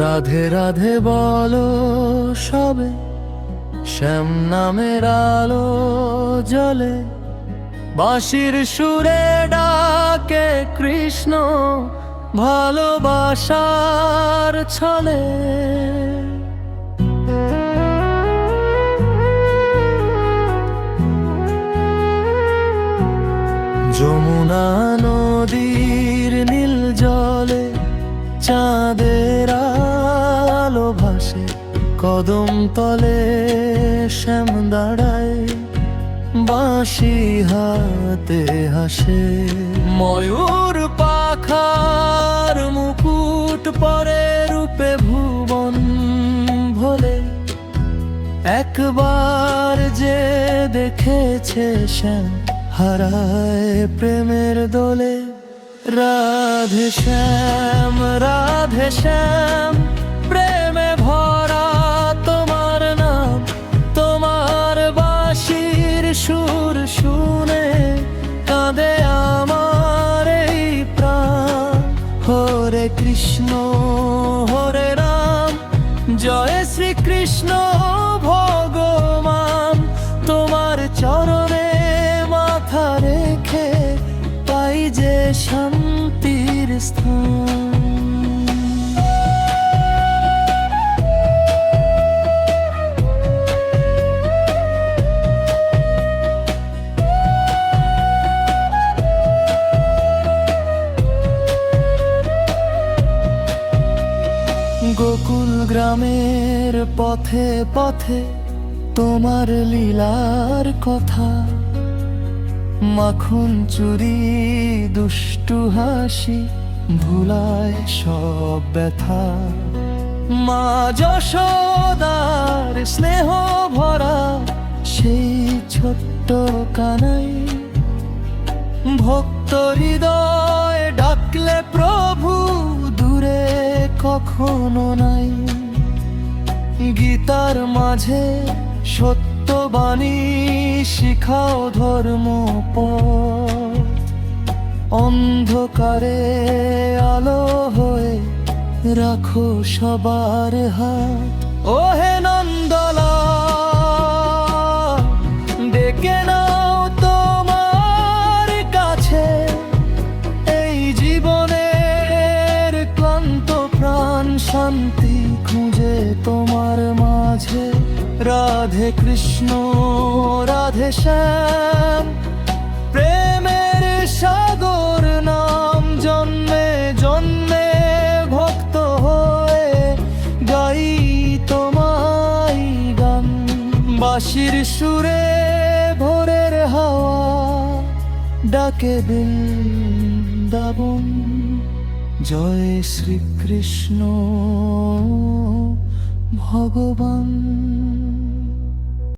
রাধে রাধে বলো সবে, শ্যাম নামের আলো জ্বলে, বাঁশির সুরে ডাকে কৃষ্ণ ভালোবাসার ছলে। যমুনা নদীর নীল জলে চাঁদের আলো ভাসে, কদম তলে শ্যাম দাঁড়ায় বাঁশি হাতে হাসে। ময়ূর পাখার মুকুট পরে রূপে ভুবন ভোলে, একবার যে দেখেছে শ্যাম হারায় প্রেমের দোলে। রাধে শ্যাম রাধে শ্যাম, প্রেমে ভরা তোমার নাম, তোমার বাঁশির সুর শুনে কাঁদে আমার এই প্রাণ। হরে কৃষ্ণ হরে রাম, জয় শ্রীকৃষ্ণ ভগবান। তোমার চরণে মাথা রেখে পাই যে শান্তির স্থান। গোকুল গ্রামের পথে পথে তোমার লীলার কথা, মাখন চুরি দুষ্টু হাসি ভুলায় সব ব্যথা। মা যশোদার স্নেহ ভরা সেই ছোট্ট কানাই, ভক্ত হৃদয় ডাকলে প্রভু দূরে কখনো নাই। গীতার মাঝে সত্যবাণী শিখাও ধর্ম পথ, অন্ধকারে আলো হয়ে রাখো সবার হাত। ওহে নন্দলা ডেকে নাও তোমার কাছে, এই জীবনের ক্লান্ত প্রাণ শান্তি খুঁজে তোমার মাঝে। রাধে কৃষ্ণ রাধে শ্যাম, প্রেমের সাগর নাম, জন্মে জন্মে ভক্ত হয়ে গাই তোমায় গান। বাঁশির সুরে ভোরের হাওয়া ডাকে বৃন্দাবন। জয় শ্রীকৃষ্ণ ভগবান।